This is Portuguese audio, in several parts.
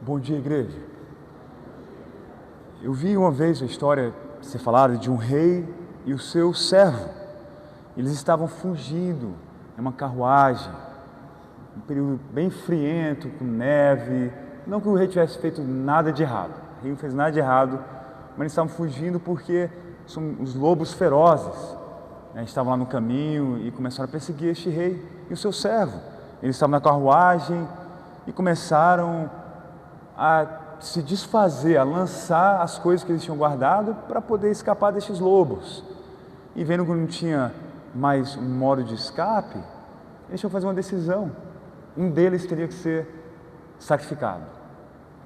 Bom dia, igreja. Eu vi uma vez a história ser falada de um rei e o seu servo. Eles estavam fugindo em uma carruagem, um período bem friento, com neve. Não que o rei tivesse feito nada de errado. O rei não fez nada de errado, mas eles estavam fugindo porque são os lobos ferozes, né? Estavam lá no caminho e começaram a perseguir este rei e o seu servo. Eles estavam na carruagem e começaram a se desfazer, a lançar as coisas que eles tinham guardado para poder escapar destes lobos. E vendo que não tinha mais um modo de escape, eles tinham que fazer uma decisão. Um deles teria que ser sacrificado,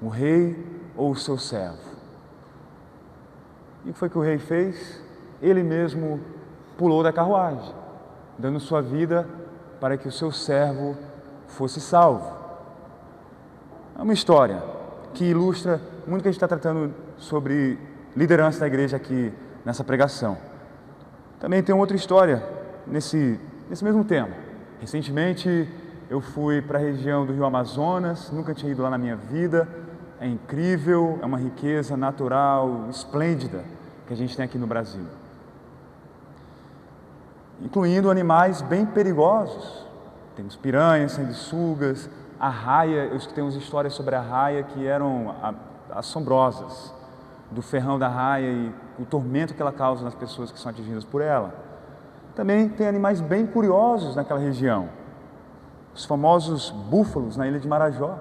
o rei ou o seu servo. E o que foi que o rei fez? Ele mesmo pulou da carruagem, dando sua vida para que o seu servo fosse salvo. É uma história que ilustra muito o que a gente está tratando sobre liderança da igreja aqui nessa pregação. Também tem outra história nesse mesmo tema. Recentemente eu fui para a região do Rio Amazonas, nunca tinha ido lá na minha vida. É incrível, é uma riqueza natural esplêndida que a gente tem aqui no Brasil, incluindo animais bem perigosos. Temos piranhas, sanguessugas, arraia. Eu escutei umas histórias sobre a arraia que eram assombrosas, do ferrão da arraia e o tormento que ela causa nas pessoas que são atingidas por ela. Também tem animais bem curiosos naquela região, os famosos búfalos na ilha de Marajó,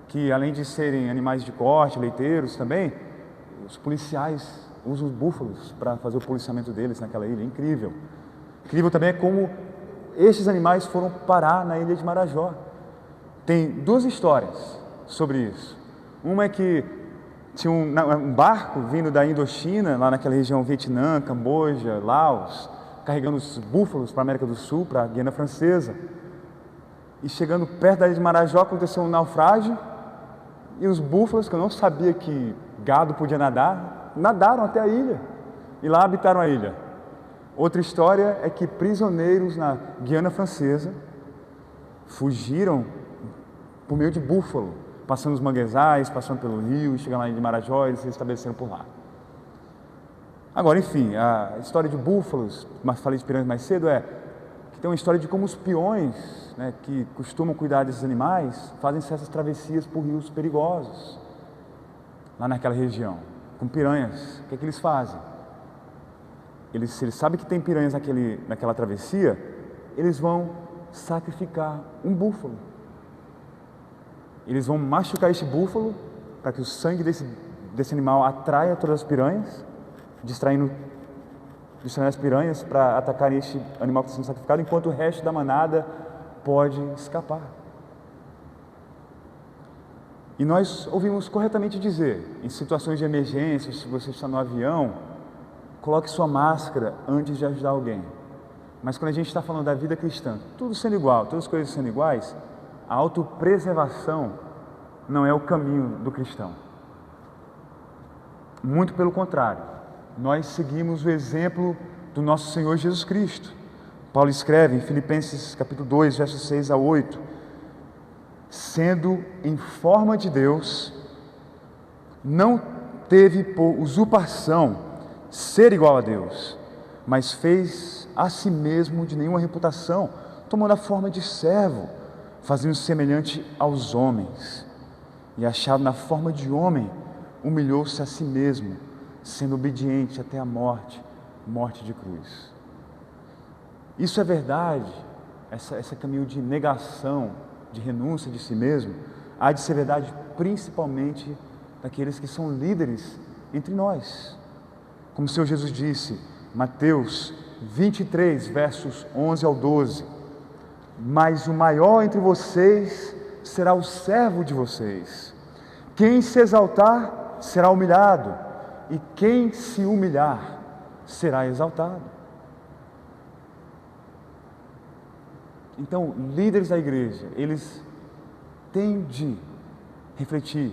que além de serem animais de corte, leiteiros também, os policiais usam os búfalos para fazer o policiamento deles naquela ilha. Incrível. Incrível também é como estes animais foram parar na ilha de Marajó. Tem duas histórias sobre isso. Uma é que tinha um barco vindo da Indochina, lá naquela região Vietnã, Camboja, Laos, carregando os búfalos para a América do Sul, para a Guiana Francesa. E chegando perto da ilha de Marajó, aconteceu um naufrágio e os búfalos, que eu não sabia que gado podia nadar, nadaram até a ilha e lá habitaram a ilha. Outra história é que prisioneiros na Guiana Francesa fugiram por meio de búfalo, passando os manguezais, passando pelo rio, chegando na ilha de Marajó e eles se estabeleceram por lá. Agora, enfim, a história de búfalos, mas falei de piranhas mais cedo, que tem uma história de como os peões, né, que costumam cuidar desses animais, fazem essas travessias por rios perigosos, lá naquela região, com piranhas. O que é que eles fazem? Se eles sabem que tem piranhas naquela travessia, eles vão sacrificar um búfalo. Eles vão machucar este búfalo para que o sangue desse animal atraia todas as piranhas, distraindo as piranhas para atacarem este animal que está sendo sacrificado, enquanto o resto da manada pode escapar. E nós ouvimos corretamente dizer, em situações de emergência, se você está no avião, coloque sua máscara antes de ajudar alguém. Mas quando a gente está falando da vida cristã, tudo sendo igual, todas as coisas sendo iguais, a autopreservação não é o caminho do cristão. Muito pelo contrário, nós seguimos o exemplo do nosso Senhor Jesus Cristo. Paulo escreve em Filipenses capítulo 2, versos 6 a 8, sendo em forma de Deus, não teve por usurpação ser igual a Deus, mas fez a si mesmo de nenhuma reputação, tomando a forma de servo, fazendo-se semelhante aos homens, e achado na forma de homem, humilhou-se a si mesmo, sendo obediente até a morte de cruz. Isso é verdade, esse caminho de negação, de renúncia de si mesmo, há de ser verdade principalmente daqueles que são líderes entre nós. Como o Senhor Jesus disse, Mateus 23, versos 11 ao 12, mas o maior entre vocês será o servo de vocês. Quem se exaltar será humilhado, e quem se humilhar será exaltado. Então, líderes da igreja, eles têm de refletir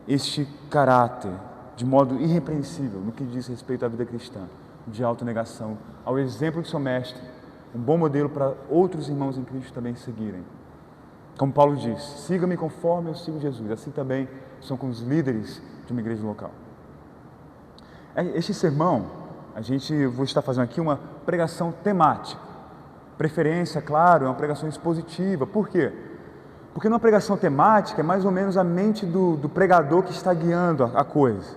este caráter de modo irrepreensível no que diz respeito à vida cristã, de autonegação, ao exemplo do seu mestre, um bom modelo para outros irmãos em Cristo também seguirem. Como Paulo diz, siga-me conforme eu sigo Jesus. Assim também são com os líderes de uma igreja local. Este sermão, vou estar fazendo aqui uma pregação temática. Preferência, claro, é uma pregação expositiva. Por quê? Porque numa pregação temática é mais ou menos a mente do pregador que está guiando a coisa.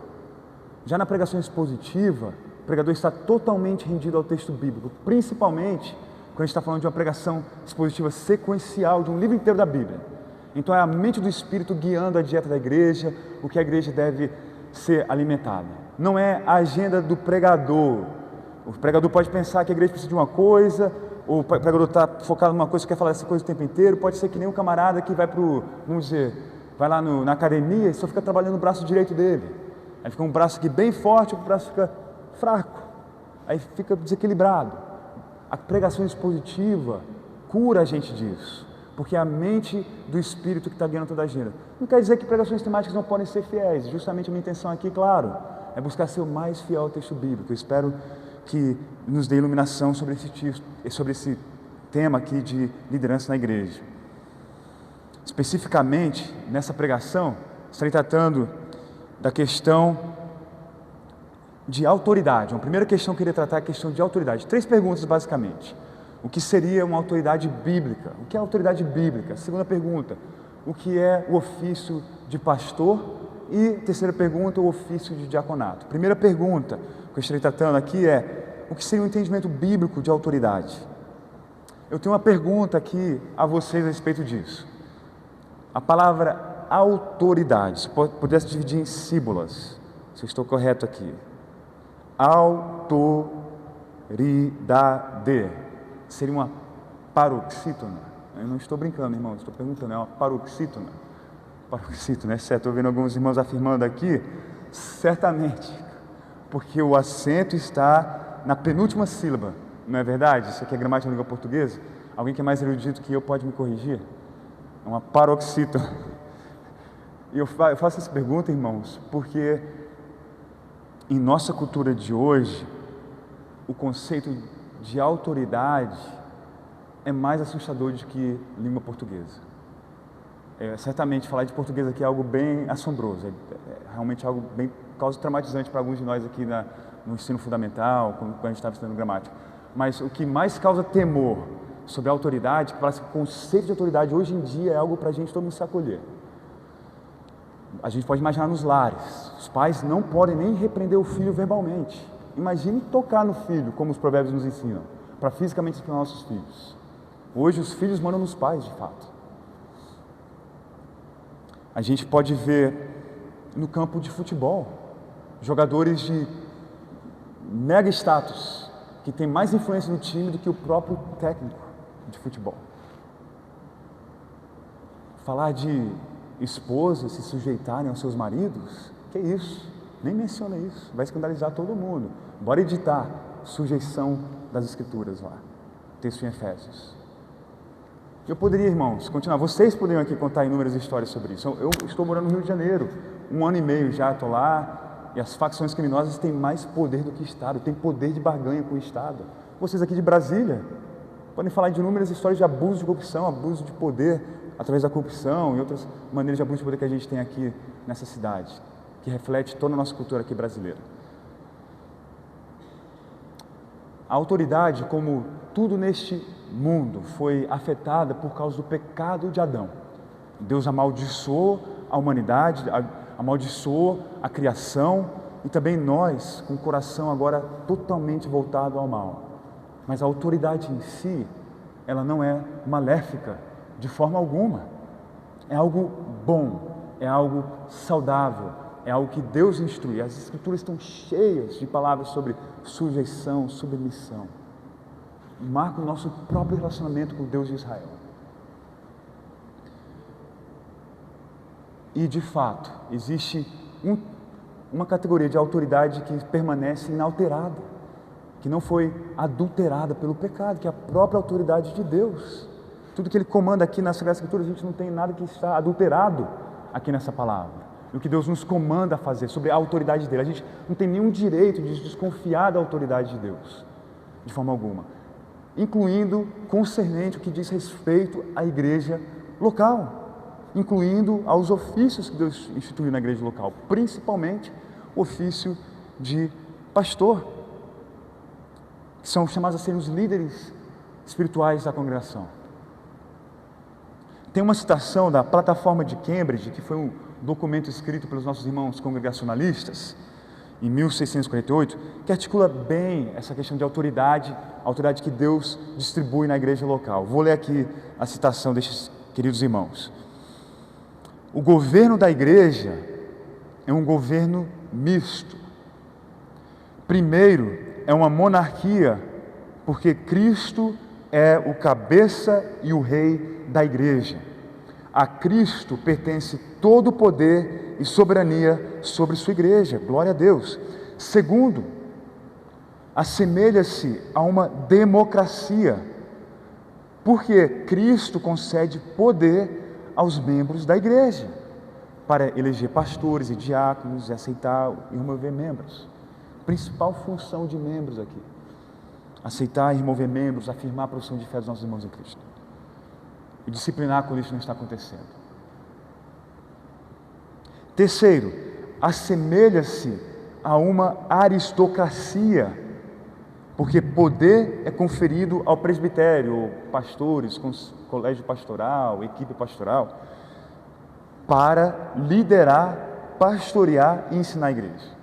Já na pregação expositiva, o pregador está totalmente rendido ao texto bíblico, principalmente quando a gente está falando de uma pregação expositiva sequencial de um livro inteiro da Bíblia. Então é a mente do Espírito guiando a dieta da igreja, o que a igreja deve ser alimentada. Não é a agenda do pregador. O pregador pode pensar que a igreja precisa de uma coisa, o pregador está focado numa coisa, quer falar essa coisa o tempo inteiro. Pode ser que nem um camarada que vai vai lá na academia e só fica trabalhando o braço direito dele. Aí fica um braço aqui bem forte, o braço fica fraco, aí fica desequilibrado. A pregação expositiva cura a gente disso, porque é a mente do Espírito que está guiando toda a agenda. Não quer dizer que pregações temáticas não podem ser fiéis, justamente a minha intenção aqui, claro, é buscar ser o mais fiel ao texto bíblico. Eu espero que nos dê iluminação sobre esse tema aqui de liderança na igreja. Especificamente, nessa pregação, estarei tratando da questão de autoridade. A primeira questão que eu queria tratar é a questão de autoridade. 3 perguntas, basicamente. O que seria uma autoridade bíblica? O que é autoridade bíblica? Segunda pergunta, o que é o ofício de pastor? E terceira pergunta, o ofício de diaconato. Primeira pergunta que eu estarei tratando aqui é: o que seria o entendimento bíblico de autoridade? Eu tenho uma pergunta aqui a vocês a respeito disso. A palavra autoridade, se pudesse dividir em sílabas, se eu estou correto aqui. Autoridade seria uma paroxítona. Eu não estou brincando, irmão, estou perguntando, é uma paroxítona. Paroxítona, é certo, estou vendo alguns irmãos afirmando aqui, certamente, porque o acento está na penúltima sílaba, não é verdade? Isso aqui é gramática da língua portuguesa. Alguém que é mais erudito que eu pode me corrigir? É uma paroxítona. E eu faço essa pergunta, irmãos, porque em nossa cultura de hoje, o conceito de autoridade é mais assustador do que língua portuguesa. Certamente falar de português aqui é algo bem assombroso, é realmente algo bem causa traumatizante para alguns de nós aqui no ensino fundamental, quando a gente estava estudando gramática. Mas o que mais causa temor sobre a autoridade, que parece que o conceito de autoridade hoje em dia é algo para a gente todo mundo se acolher. A gente pode imaginar nos lares, os pais não podem nem repreender o filho verbalmente. Imagine tocar no filho, como os provérbios nos ensinam, para fisicamente disciplinar nossos filhos. Hoje os filhos mandam nos pais, de fato. A gente pode ver no campo de futebol, jogadores de mega status, que tem mais influência no time do que o próprio técnico de futebol. Falar de esposas se sujeitarem aos seus maridos, que isso? Nem menciona isso, vai escandalizar todo mundo. Bora editar sujeição das escrituras lá, texto em Efésios. Eu poderia, irmãos, continuar, vocês poderiam aqui contar inúmeras histórias sobre isso. Eu estou morando no Rio de Janeiro, 1 ano e meio já estou lá, e as facções criminosas têm mais poder do que o Estado, têm poder de barganha com o Estado. Vocês aqui de Brasília podem falar de inúmeras histórias de abuso de corrupção, abuso de poder através da corrupção e outras maneiras de abuso de poder que a gente tem aqui nessa cidade, que reflete toda a nossa cultura aqui brasileira. A autoridade, como tudo neste mundo, foi afetada por causa do pecado de Adão. Deus amaldiçoou a humanidade, amaldiçoou a criação e também nós, com o coração agora totalmente voltado ao mal. Mas a autoridade em si, ela não é maléfica de forma alguma. É algo bom, é algo saudável, é algo que Deus instrui. As Escrituras estão cheias de palavras sobre sujeição, submissão. Marca o nosso próprio relacionamento com o Deus de Israel. E, de fato, existe uma categoria de autoridade que permanece inalterada, que não foi adulterada pelo pecado, que é a própria autoridade de Deus. Tudo que Ele comanda aqui nas Sagradas Escrituras, a gente não tem nada que está adulterado aqui nessa palavra. E o que Deus nos comanda a fazer sobre a autoridade dEle. A gente não tem nenhum direito de desconfiar da autoridade de Deus, de forma alguma. Incluindo concernente o que diz respeito à igreja local, incluindo aos ofícios que Deus instituiu na igreja local, principalmente o ofício de pastor, que são chamados a ser os líderes espirituais da congregação. Tem uma citação da Plataforma de Cambridge, que foi um documento escrito pelos nossos irmãos congregacionalistas, em 1648, que articula bem essa questão de autoridade, a autoridade que Deus distribui na igreja local. Vou ler aqui a citação destes queridos irmãos. O governo da igreja é um governo misto. Primeiro, é uma monarquia, porque Cristo é o cabeça e o rei da igreja. A Cristo pertence todo o poder e soberania sobre sua igreja. Glória a Deus. Segundo, assemelha-se a uma democracia, porque Cristo concede poder aos membros da igreja para eleger pastores e diáconos e aceitar e remover membros. Principal função de membros aqui: aceitar e remover membros, afirmar a profissão de fé dos nossos irmãos em Cristo e disciplinar quando isso não está acontecendo. Terceiro, assemelha-se a uma aristocracia, porque poder é conferido ao presbitério, pastores, colégio pastoral, equipe pastoral, para liderar, pastorear e ensinar a igreja.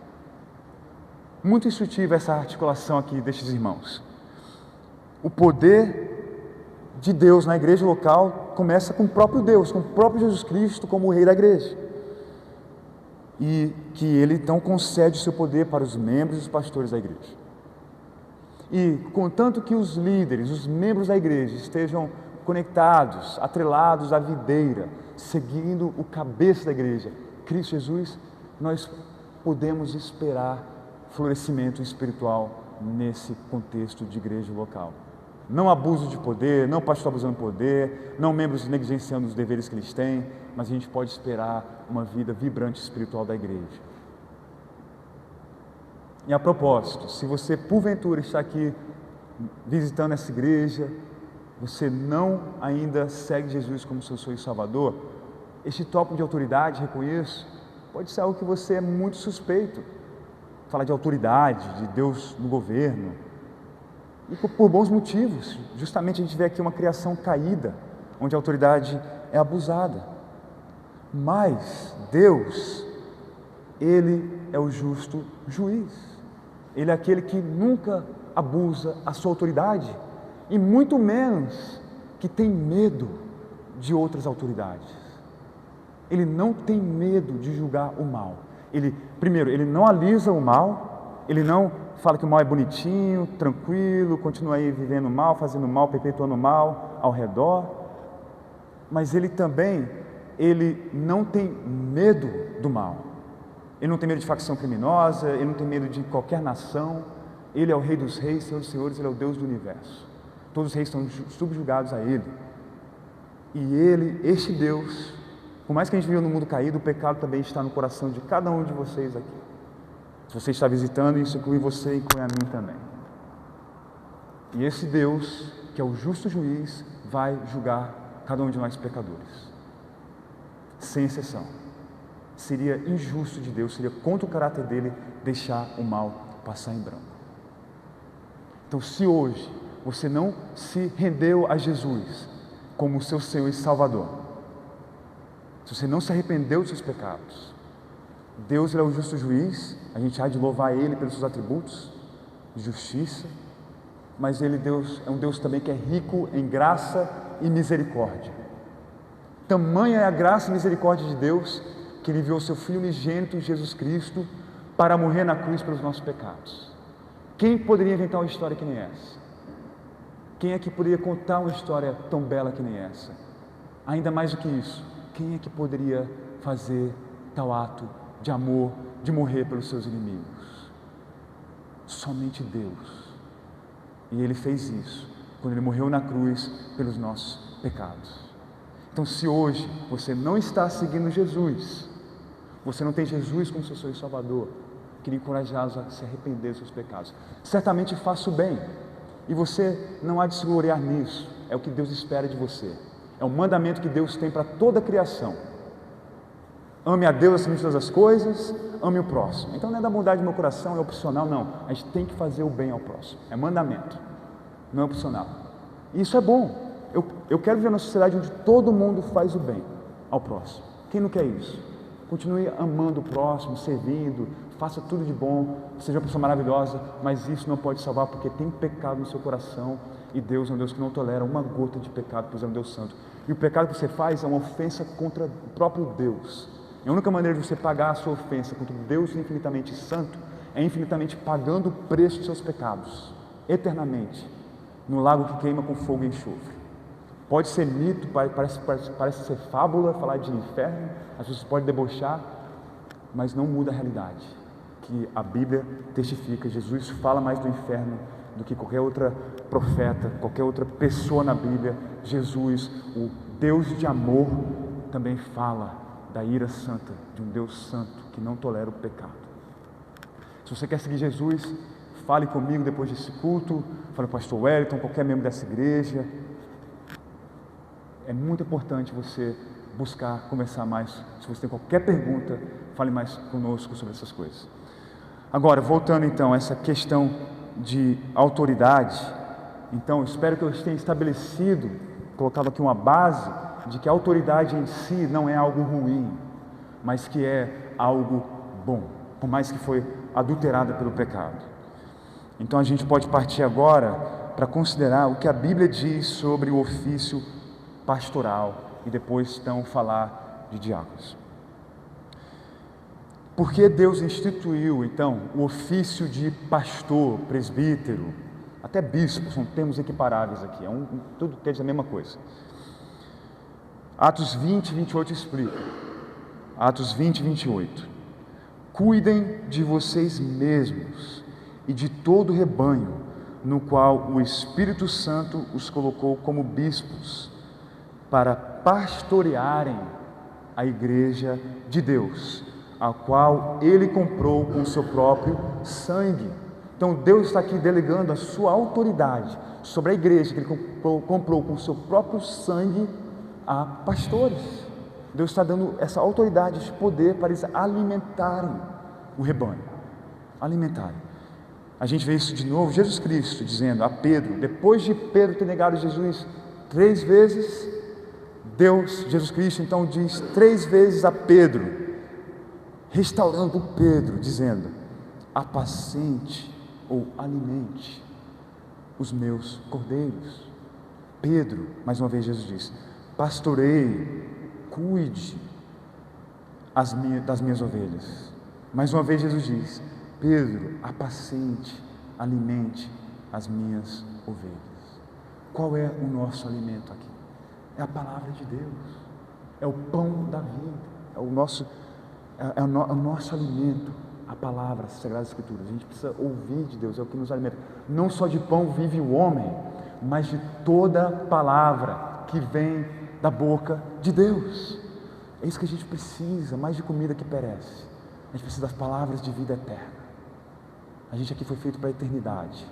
Muito instrutiva essa articulação aqui destes irmãos. O poder de Deus na igreja local começa com o próprio Deus, com o próprio Jesus Cristo como o rei da igreja. E que ele então concede o seu poder para os membros e os pastores da igreja. E contanto que os líderes, os membros da igreja estejam conectados, atrelados à videira, seguindo o cabeça da igreja, Cristo Jesus, nós podemos esperar florescimento espiritual nesse contexto de igreja local. Não abuso de poder, não pastor abusando de poder, não membros negligenciando os deveres que eles têm, mas a gente pode esperar uma vida vibrante espiritual da igreja. E a propósito, se você porventura está aqui visitando essa igreja, você não ainda segue Jesus como seu Senhor e Salvador, este tópico de autoridade, reconheço, pode ser algo que você é muito suspeito. Falar de autoridade, de Deus no governo, e por bons motivos. Justamente a gente vê aqui uma criação caída, onde a autoridade é abusada. Mas Deus, Ele é o justo juiz. Ele é aquele que nunca abusa a sua autoridade, e muito menos que tem medo de outras autoridades. Ele não tem medo de julgar o mal. Primeiro, ele não alisa o mal, ele não fala que o mal é bonitinho, tranquilo, continua aí vivendo mal, fazendo mal, perpetuando o mal ao redor, mas ele não tem medo do mal. Ele não tem medo de facção criminosa, ele não tem medo de qualquer nação. Ele é o Rei dos Reis, Senhor dos Senhores, Ele é o Deus do universo. Todos os reis estão subjugados a Ele. E Ele, este Deus, por mais que a gente viva no mundo caído, o pecado também está no coração de cada um de vocês aqui. Se você está visitando, isso inclui você e inclui a mim também. E esse Deus, que é o justo juiz, vai julgar cada um de nós pecadores, sem exceção. Seria injusto de Deus, seria contra o caráter dele deixar o mal passar em branco. Então, se hoje você não se rendeu a Jesus como seu Senhor e Salvador, se você não se arrependeu dos seus pecados, Deus, Ele é o justo juiz, a gente há de louvar Ele pelos seus atributos de justiça, mas Ele, Deus, é um Deus também que é rico em graça e misericórdia. Tamanha é a graça e misericórdia de Deus, que Ele enviou seu Filho unigênito, Jesus Cristo, para morrer na cruz pelos nossos pecados. Quem poderia inventar uma história que nem essa? Quem é que poderia contar uma história tão bela que nem essa? Ainda mais do que isso, quem é que poderia fazer tal ato de amor, de morrer pelos seus inimigos? Somente Deus. E Ele fez isso quando Ele morreu na cruz pelos nossos pecados. Então, se hoje você não está seguindo Jesus, você não tem Jesus como seu Senhor e Salvador, queria encorajá-los a se arrepender dos seus pecados. Certamente faça o bem, e você não há de se gloriar nisso. É o que Deus espera de você. É É um mandamento que Deus tem para toda a criação. Ame a Deus acima de todas as coisas, ame o próximo. Então não é da bondade do meu coração, é opcional, não. A gente tem que fazer o bem ao próximo. É mandamento, não é opcional. E isso é bom. Eu quero viver numa sociedade onde todo mundo faz o bem ao próximo. Quem não quer isso? Continue amando o próximo, servindo, faça tudo de bom, seja uma pessoa maravilhosa, mas isso não pode salvar porque tem pecado no seu coração e Deus é um Deus que não tolera uma gota de pecado, pois é um Deus santo. E o pecado que você faz é uma ofensa contra o próprio Deus. E a única maneira de você pagar a sua ofensa contra o Deus infinitamente santo é infinitamente pagando o preço dos seus pecados, eternamente, no lago que queima com fogo e enxofre. Pode ser mito, parece ser fábula falar de inferno, as pessoas podem debochar, mas não muda a realidade que a Bíblia testifica. Jesus fala mais do inferno do que qualquer outra profeta, qualquer outra pessoa na Bíblia. Jesus, o Deus de amor, também fala da ira santa, de um Deus santo que não tolera o pecado. Se você quer seguir Jesus, fale comigo depois desse culto, fale com o pastor Wellington, qualquer membro dessa igreja. É muito importante você buscar conversar mais. Se você tem qualquer pergunta, fale mais conosco sobre essas coisas. Agora, voltando então a essa questão de autoridade, então espero que eu tenha estabelecido, colocado aqui uma base de que a autoridade em si não é algo ruim, mas que é algo bom, por mais que foi adulterada pelo pecado. Então a gente pode partir agora para considerar o que a Bíblia diz sobre o ofício pastoral e depois então falar de diáconos. Por que Deus instituiu então o ofício de pastor, presbítero, até bispo? São termos equiparáveis aqui, tudo quer dizer a mesma coisa. Atos 20, 28 explica. Atos 20, 28. Cuidem de vocês mesmos e de todo o rebanho, no qual o Espírito Santo os colocou como bispos, para pastorearem a igreja de Deus, a qual Ele comprou com o seu próprio sangue. Então Deus está aqui delegando a sua autoridade sobre a igreja que Ele comprou com o seu próprio sangue a pastores. Deus está dando essa autoridade, esse poder para eles alimentarem o rebanho. Alimentarem. A gente vê isso de novo, Jesus Cristo dizendo a Pedro, depois de Pedro ter negado Jesus 3 vezes, Jesus Cristo então diz 3 vezes a Pedro, restaurando Pedro, dizendo: apacente ou alimente os meus cordeiros. Pedro, mais uma vez Jesus diz: pastoreie, cuide das minhas ovelhas. Mais uma vez Jesus diz: Pedro, apacente, alimente as minhas ovelhas. Qual é o nosso alimento aqui? É a palavra de Deus, é o pão da vida, é o nosso alimento, a palavra, as Sagradas Escrituras. A gente precisa ouvir de Deus, é o que nos alimenta. Não só de pão vive o homem, mas de toda palavra que vem da boca de Deus. É isso que a gente precisa, mais de comida que perece. A gente precisa das palavras de vida eterna. A gente aqui foi feito para a eternidade.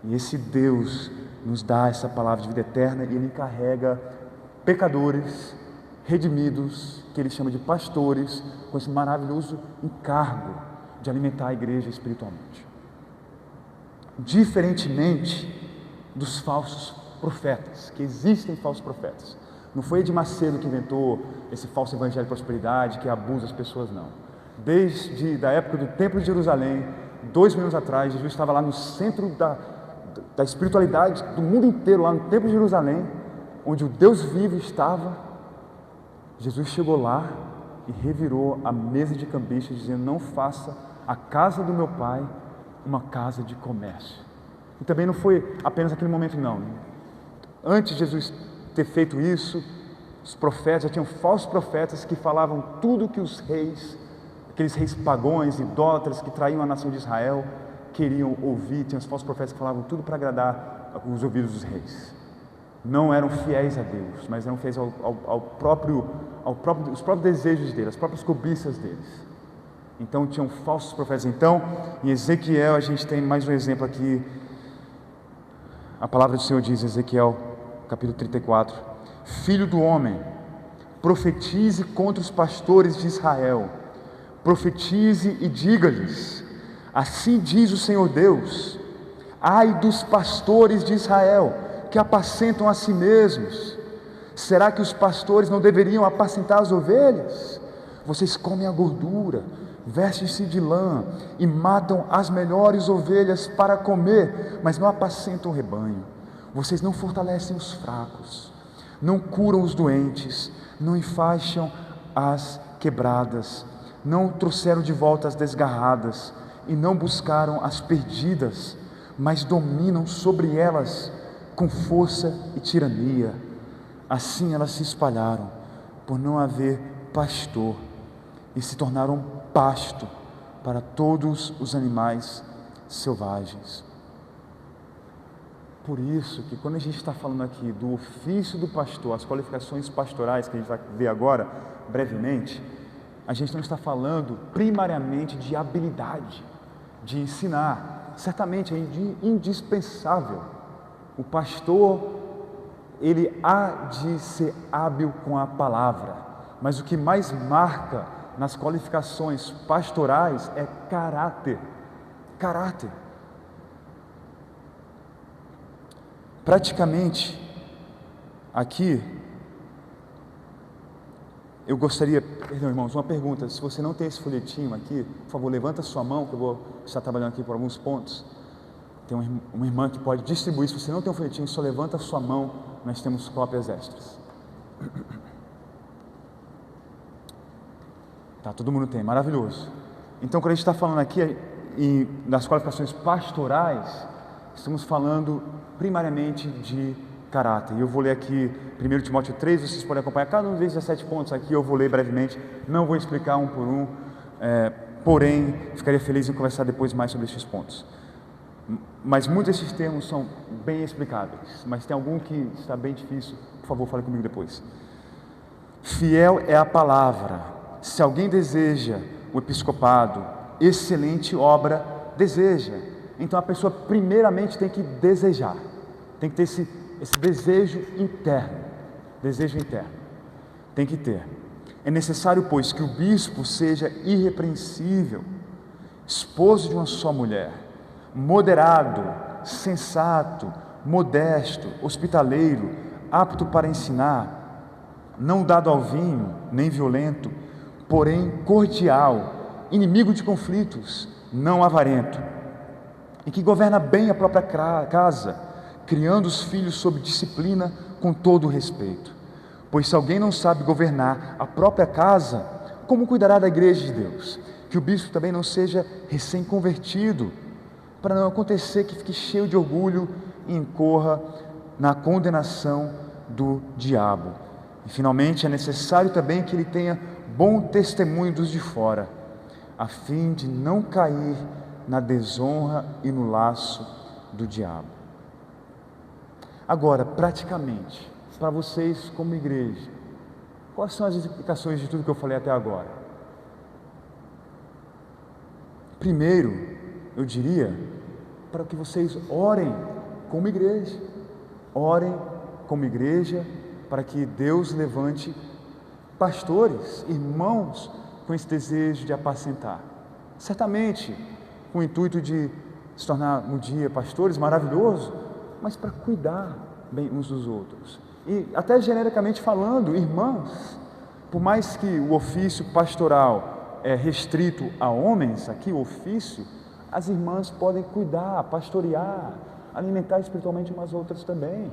E esse Deus nos dá essa palavra de vida eterna e Ele encarrega pecadores redimidos, que Ele chama de pastores, com esse maravilhoso encargo de alimentar a igreja espiritualmente. Diferentemente dos falsos profetas, que existem falsos profetas. Não foi Edir Macedo que inventou esse falso evangelho de prosperidade que abusa as pessoas, não. Desde a época do Templo de Jerusalém, 2000 anos atrás, Jesus estava lá no centro da espiritualidade do mundo inteiro, lá no Templo de Jerusalém, onde o Deus vivo estava. Jesus chegou lá e revirou a mesa de cambistas, dizendo: não faça a casa do meu pai uma casa de comércio. E também não foi apenas aquele momento, não. Antes de Jesus ter feito isso, os profetas, já tinham falsos profetas que falavam tudo que os reis, aqueles reis pagões, idólatras que traíam a nação de Israel, queriam ouvir. Tinha os falsos profetas que falavam tudo para agradar os ouvidos dos reis. Não eram fiéis a Deus, mas eram fiéis aos próprios desejos deles, as próprias cobiças deles. Então tinham falsos profetas. Então, em Ezequiel, a gente tem mais um exemplo aqui. A palavra do Senhor diz, Ezequiel, capítulo 34: filho do homem, profetize contra os pastores de Israel, profetize e diga-lhes: assim diz o Senhor Deus, ai dos pastores de Israel, que apacentam a si mesmos. Será que os pastores não deveriam apacentar as ovelhas? Vocês comem a gordura, vestem-se de lã e matam as melhores ovelhas para comer, mas não apacentam o rebanho. Vocês não fortalecem os fracos, não curam os doentes, não enfaixam as quebradas, não trouxeram de volta as desgarradas e não buscaram as perdidas, mas dominam sobre elas com força e tirania. Assim elas se espalharam por não haver pastor e se tornaram pasto para todos os animais selvagens. Por isso que quando a gente está falando aqui do ofício do pastor, as qualificações pastorais que a gente vai ver agora, brevemente, a gente não está falando primariamente de habilidade, de ensinar. Certamente é indispensável. O pastor, ele há de ser hábil com a palavra, mas o que mais marca nas qualificações pastorais é caráter. Caráter. Praticamente, aqui, eu gostaria, perdão irmãos, uma pergunta: se você não tem esse folhetinho aqui, por favor, levanta a sua mão, que eu vou estar trabalhando aqui por alguns pontos. Tem uma irmã que pode distribuir. Se você não tem um folhetinho, só levanta a sua mão, nós temos cópias extras. Tá, todo mundo tem, maravilhoso. Então, quando a gente está falando aqui das qualificações pastorais, estamos falando primariamente de caráter. E eu vou ler aqui 1 Timóteo 3, vocês podem acompanhar cada um desses 17 pontos aqui, eu vou ler brevemente, não vou explicar um por um, porém, ficaria feliz em conversar depois mais sobre esses pontos. Mas muitos desses termos são bem explicáveis, mas tem algum que está bem difícil, por favor, fale comigo depois. Fiel é a palavra. Se alguém deseja o episcopado, excelente obra deseja. Então a pessoa primeiramente tem que desejar, tem que ter esse desejo interno, tem que ter. É necessário, pois, que o bispo seja irrepreensível, esposo de uma só mulher, moderado, sensato, modesto, hospitaleiro, apto para ensinar, não dado ao vinho, nem violento, porém cordial, inimigo de conflitos, não avarento, e que governa bem a própria casa, criando os filhos sob disciplina com todo o respeito. Pois se alguém não sabe governar a própria casa, como cuidará da igreja de Deus? Que o bispo também não seja recém-convertido, para não acontecer que fique cheio de orgulho e incorra na condenação do diabo. E finalmente é necessário também que ele tenha bom testemunho dos de fora, a fim de não cair na desonra e no laço do diabo. Agora, praticamente, para vocês como igreja, quais são as implicações de tudo que eu falei até agora? Primeiro, eu diria para que vocês orem como igreja, para que Deus levante pastores, irmãos com esse desejo de apacentar, certamente com o intuito de se tornar um dia pastores, maravilhoso, mas para cuidar bem uns dos outros. E até genericamente falando, irmãs, por mais que o ofício pastoral é restrito a homens, aqui o ofício, as irmãs podem cuidar, pastorear, alimentar espiritualmente umas outras também.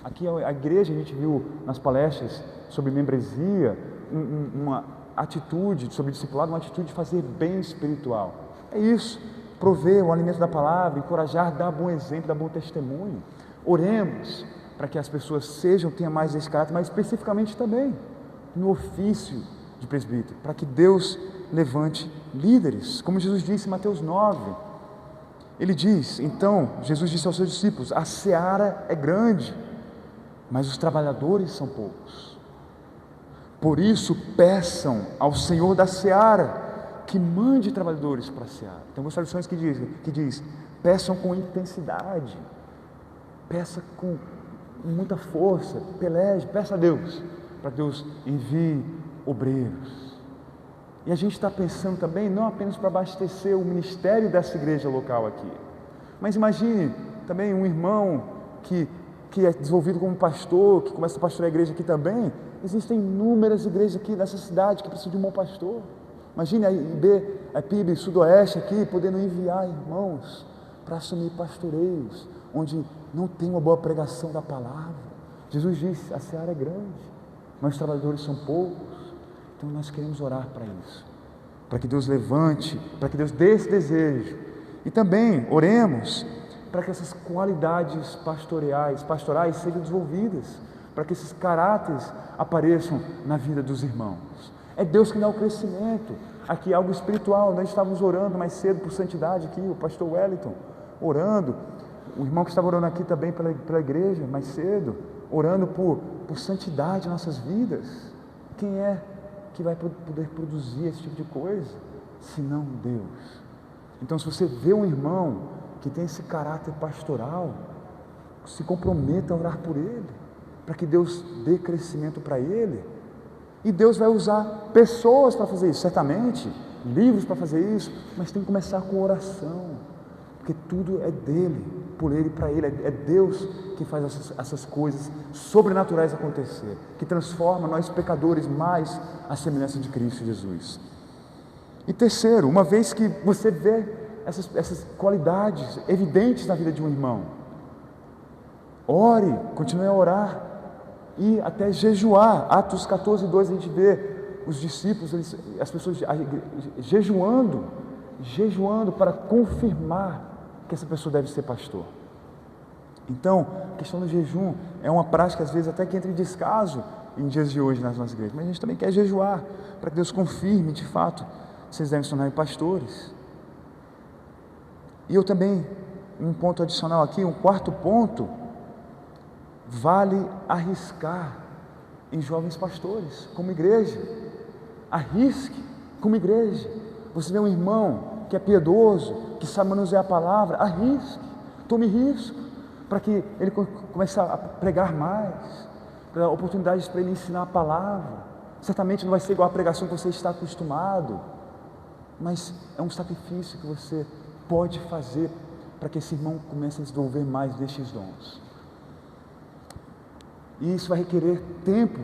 Aqui a igreja, a gente viu nas palestras sobre membresia, uma atitude sobre discipulado, uma atitude de fazer bem espiritual. É isso, prover o alimento da palavra, encorajar, dar bom exemplo, dar bom testemunho. Oremos para que as pessoas tenham mais esse caráter, mas especificamente também no ofício de presbítero, para que Deus levante líderes, como Jesus disse em Mateus 9. Ele diz, então, Jesus disse aos seus discípulos: a seara é grande, mas os trabalhadores são poucos. Por isso, peçam ao Senhor da seara que mande trabalhadores para a seara. Tem algumas traduções que diz, peçam com intensidade, peça com muita força, peleje, peça a Deus, para que Deus envie obreiros. E a gente está pensando também, não apenas para abastecer o ministério dessa igreja local aqui, mas imagine também um irmão que é desenvolvido como pastor, que começa a pastorear a igreja aqui também. Existem inúmeras igrejas aqui nessa cidade que precisam de um bom pastor. Imagine a PIB Sudoeste aqui, podendo enviar irmãos para assumir pastoreios, onde não tem uma boa pregação da palavra. Jesus disse, a seara é grande, mas os trabalhadores são poucos. Então nós queremos orar para isso, para que Deus levante, para que Deus dê esse desejo. E também oremos para que essas qualidades pastorais sejam desenvolvidas, para que esses caráteres apareçam na vida dos irmãos. É Deus que dá o crescimento. Aqui algo espiritual, nós estávamos orando mais cedo por santidade aqui, o pastor Wellington orando, o irmão que estava orando aqui também pela igreja mais cedo, orando por santidade em nossas vidas. Quem é que vai poder produzir esse tipo de coisa, senão Deus? Então, se você vê um irmão que tem esse caráter pastoral, se comprometa a orar por ele, para que Deus dê crescimento para ele. E Deus vai usar pessoas para fazer isso, certamente, livros para fazer isso, mas tem que começar com oração, porque tudo é dele, por ele e para ele. É Deus que faz essas coisas sobrenaturais acontecer, que transforma nós pecadores mais à semelhança de Cristo Jesus. E terceiro, uma vez que você vê essas qualidades evidentes na vida de um irmão, ore, continue a orar e até jejuar. Atos 14:2 a gente vê os discípulos, as pessoas jejuando para confirmar que essa pessoa deve ser pastor. Então, a questão do jejum é uma prática às vezes até que entra em descaso em dias de hoje nas nossas igrejas, mas a gente também quer jejuar para que Deus confirme de fato vocês devem se tornar pastores. E eu também, um ponto adicional aqui, um quarto ponto, vale arriscar em jovens pastores, como igreja. Arrisque como igreja. Você vê um irmão que é piedoso, que sabe manusear a palavra, arrisque, tome risco, para que ele comece a pregar mais, para dar oportunidades para ele ensinar a palavra. Certamente não vai ser igual a pregação que você está acostumado, mas é um sacrifício que você pode fazer para que esse irmão comece a desenvolver mais destes dons. E isso vai requerer tempo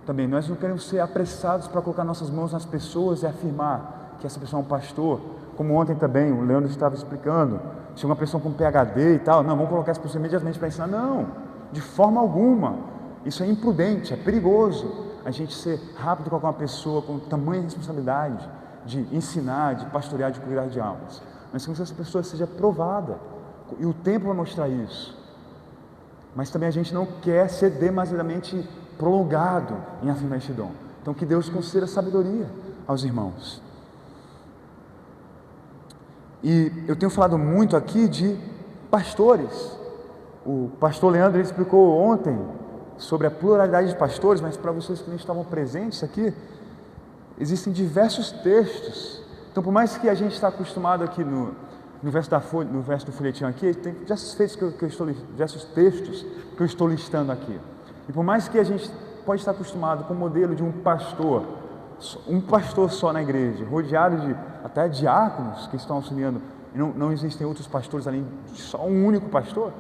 também. Nós não queremos ser apressados para colocar nossas mãos nas pessoas e afirmar que essa pessoa é um pastor. Como ontem também o Leandro estava explicando, se uma pessoa com PhD e tal, não, vamos colocar essa pessoa imediatamente para ensinar. Não, de forma alguma. Isso é imprudente, é perigoso a gente ser rápido com uma pessoa com tamanha responsabilidade de ensinar, de pastorear, de cuidar de almas. Nós queremos que essa pessoa seja provada, e o tempo vai mostrar isso. Mas também a gente não quer ser demasiadamente prolongado em afirmar este dom. Então que Deus conceda sabedoria aos irmãos. E eu tenho falado muito aqui de pastores. O pastor Leandro explicou ontem sobre a pluralidade de pastores, mas para vocês que não estavam presentes aqui, existem diversos textos. Então, por mais que a gente está acostumado aqui no verso do folhetim aqui, tem diversos textos que eu estou listando aqui. E por mais que a gente pode estar acostumado com o modelo de um pastor só na igreja, rodeado de até diáconos que estão auxiliando, e não existem outros pastores além de só um único pastor,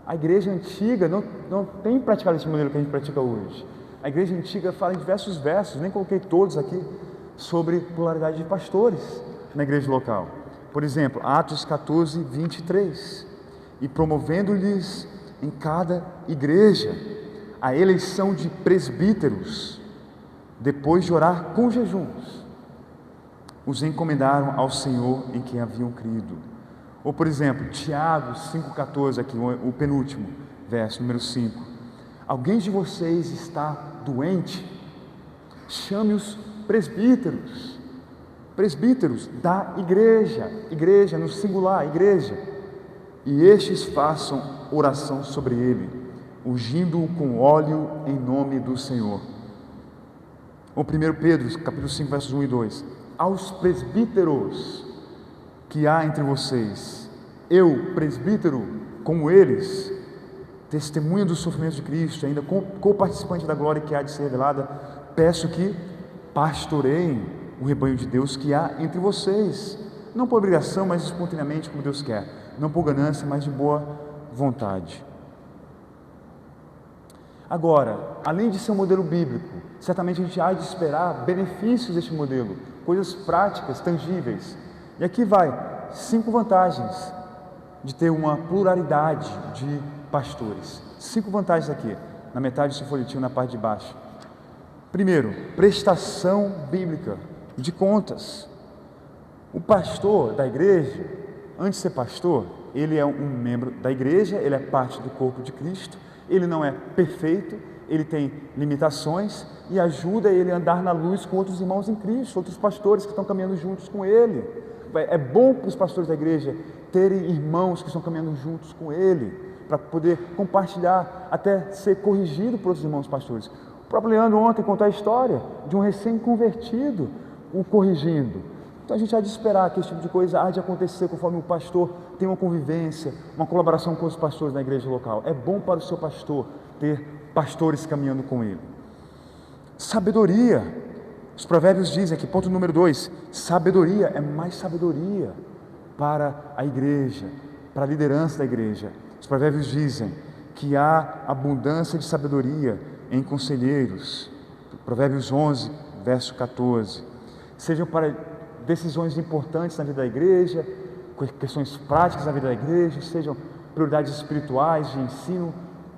a igreja antiga não tem praticado esse modelo que a gente pratica hoje. A igreja antiga fala em diversos versos, nem coloquei todos aqui, sobre pluralidade de pastores na igreja local. Por exemplo, Atos 14:23, e promovendo-lhes em cada igreja a eleição de presbíteros, depois de orar com jejuns, os encomendaram ao Senhor em quem haviam crido. Ou, por exemplo, Tiago 5,14, aqui, o penúltimo verso, número 5. Alguém de vocês está doente? Chame os presbíteros da igreja no singular, igreja, e estes façam oração sobre ele, ungindo-o com óleo em nome do Senhor. Ou 1 Pedro, capítulo 5, versos 1 e 2. Aos presbíteros que há entre vocês, eu, presbítero, como eles, testemunha dos sofrimentos de Cristo, ainda co-participante da glória que há de ser revelada, peço que pastoreiem o rebanho de Deus que há entre vocês, não por obrigação, mas espontaneamente como Deus quer, não por ganância, mas de boa vontade. Agora, além de ser um modelo bíblico, certamente a gente há de esperar benefícios deste modelo, coisas práticas, tangíveis. E aqui vai 5 vantagens de ter uma pluralidade de pastores. 5 vantagens aqui, na metade do seu folhetinho, na parte de baixo. Primeiro, prestação bíblica de contas. O pastor da igreja, antes de ser pastor, ele é um membro da igreja, ele é parte do corpo de Cristo, ele não é perfeito, ele tem limitações e ajuda ele a andar na luz com outros irmãos em Cristo, outros pastores que estão caminhando juntos com ele. É bom para os pastores da igreja terem irmãos que estão caminhando juntos com ele, para poder compartilhar, até ser corrigido por outros irmãos pastores. O próprio Leandro ontem contou a história de um recém-convertido o corrigindo. Então a gente há de esperar que esse tipo de coisa há de acontecer conforme o pastor tem uma convivência, uma colaboração com os pastores da igreja local. É bom para o seu pastor ter pastores caminhando com ele. Sabedoria. Os provérbios dizem aqui, ponto número 2, sabedoria é mais sabedoria para a igreja, para a liderança da igreja. Os provérbios dizem que há abundância de sabedoria em conselheiros. Provérbios 11, verso 14. Sejam para decisões importantes na vida da igreja, questões práticas na vida da igreja, sejam prioridades espirituais, de ensino,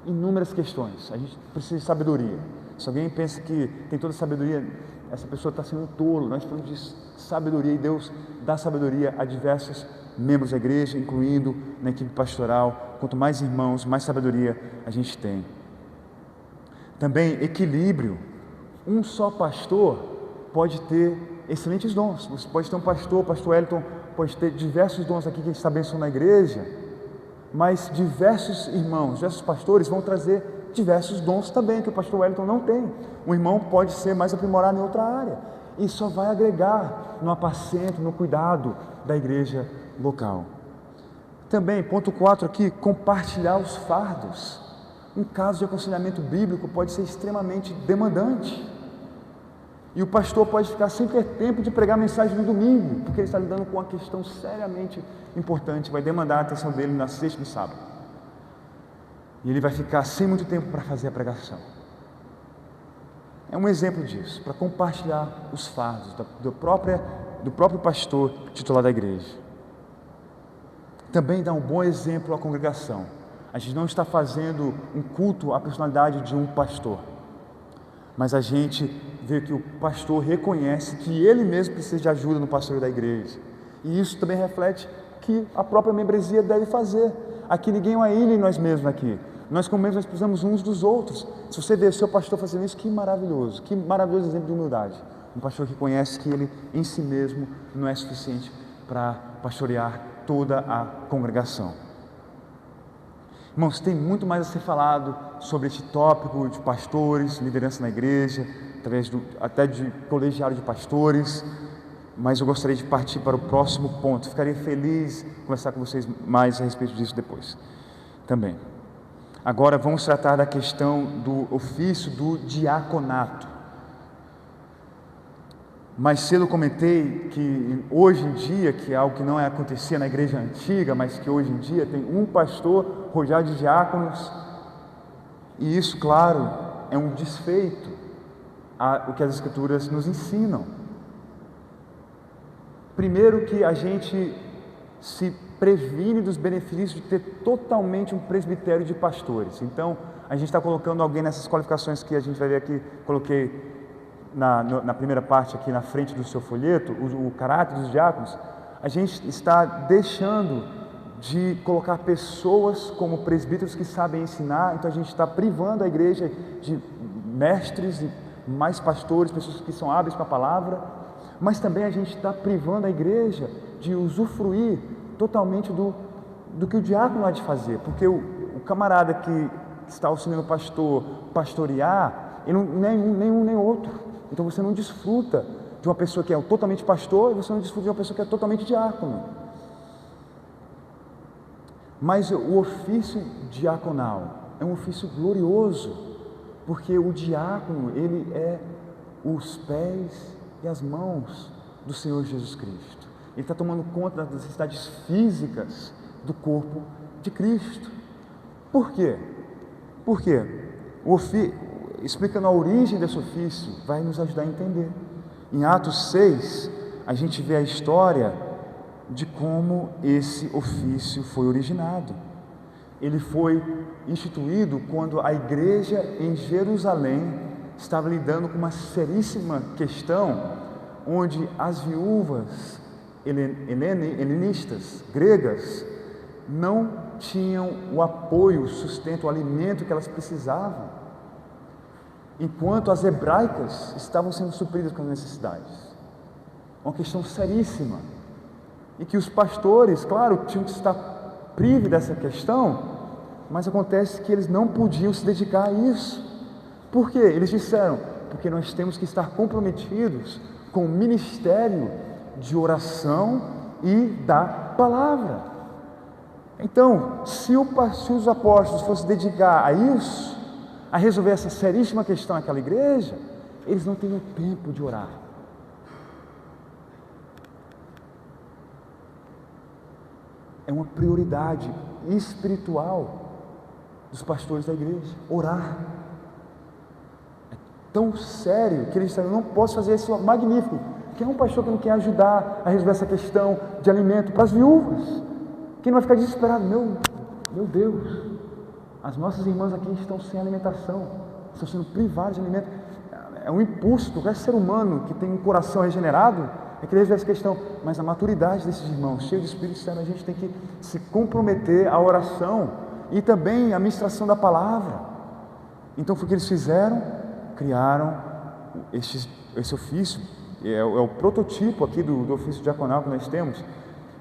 inúmeras questões. A gente precisa de sabedoria. Se alguém pensa que tem toda a sabedoria, essa pessoa está sendo tolo. Nós falamos de sabedoria e Deus dá sabedoria a diversos membros da igreja, incluindo na equipe pastoral. Quanto mais irmãos, mais sabedoria a gente tem. Também equilíbrio. Um só pastor pode ter excelentes dons. Você pode ter um pastor, o pastor Wellington pode ter diversos dons aqui que a gente está abençoando na igreja, mas diversos irmãos, diversos pastores vão trazer diversos dons também que o pastor Wellington não tem. Um irmão pode ser mais aprimorado em outra área e só vai agregar no apacento, no cuidado da igreja local. Também, ponto 4 aqui, compartilhar os fardos. Um caso de aconselhamento bíblico pode ser extremamente demandante. E o pastor pode ficar sem ter tempo de pregar a mensagem no domingo, porque ele está lidando com uma questão seriamente importante, vai demandar a atenção dele na sexta e no sábado. E ele vai ficar sem muito tempo para fazer a pregação. É um exemplo disso, para compartilhar os fardos do próprio pastor titular da igreja. Também dá um bom exemplo à congregação. A gente não está fazendo um culto à personalidade de um pastor, mas a gente vê que o pastor reconhece que ele mesmo precisa de ajuda no pastoreio da igreja. E isso também reflete que a própria membresia deve fazer. Aqui ninguém é uma ilha em nós mesmos aqui. Nós como membros nós precisamos uns dos outros. Se você vê o seu pastor fazendo isso, que maravilhoso exemplo de humildade. Um pastor que conhece que ele em si mesmo não é suficiente para pastorear toda a congregação. Irmãos, tem muito mais a ser falado sobre este tópico de pastores, liderança na igreja, através até de colegiado de pastores, mas eu gostaria de partir para o próximo ponto. Ficaria feliz em conversar com vocês mais a respeito disso depois também. Agora vamos tratar da questão do ofício do diaconato. Mais cedo eu comentei que hoje em dia, que é algo que não acontecia na igreja antiga, mas que hoje em dia tem um pastor rodeado de diáconos, e isso, claro, é um desfeito o que as Escrituras nos ensinam. Primeiro, que a gente se previne dos benefícios de ter totalmente um presbitério de pastores. Então, a gente está colocando alguém nessas qualificações que a gente vai ver aqui, coloquei na primeira parte aqui na frente do seu folheto, o caráter dos diáconos. A gente está deixando de colocar pessoas como presbíteros que sabem ensinar, então a gente está privando a igreja de mestres e mais pastores, pessoas que são hábeis com a palavra, mas também a gente está privando a igreja de usufruir totalmente do que o diácono há de fazer, porque o camarada que está auxiliando o pastor pastorear, ele nenhum nem outro. Então você não desfruta de uma pessoa que é totalmente pastor e você não desfruta de uma pessoa que é totalmente diácono. Mas o ofício diaconal é um ofício glorioso, porque o diácono, ele é os pés e as mãos do Senhor Jesus Cristo. Ele está tomando conta das necessidades físicas do corpo de Cristo. Por quê? Porque explicando a origem desse ofício, vai nos ajudar a entender. Em Atos 6, a gente vê a história de como esse ofício foi originado. Ele foi instituído quando a igreja em Jerusalém estava lidando com uma seríssima questão, onde as viúvas helenistas, gregas, não tinham o apoio, o sustento, o alimento que elas precisavam, enquanto as hebraicas estavam sendo supridas com as necessidades. Uma questão seríssima, e que os pastores, claro, tinham que estar prive dessa questão, mas acontece que eles não podiam se dedicar a isso. Por quê? Eles disseram, porque nós temos que estar comprometidos com o ministério de oração e da palavra. Então, se os apóstolos fossem dedicar a isso, a resolver essa seríssima questão naquela igreja, eles não teriam tempo de orar. É uma prioridade espiritual dos pastores da igreja, orar. É tão sério que eles disseram, não posso fazer isso magnífico. Quem é um pastor que não quer ajudar a resolver essa questão de alimento para as viúvas? Quem não vai ficar desesperado? Meu Deus, as nossas irmãs aqui estão sem alimentação, estão sendo privadas de alimento. É um impulso do ser humano que tem um coração regenerado, é que resolver essa questão, mas a maturidade desses irmãos, cheios de Espírito Santo, a gente tem que se comprometer à oração e também à ministração da palavra. Então foi o que eles fizeram, criaram esse ofício, é o prototipo aqui do ofício diaconal que nós temos,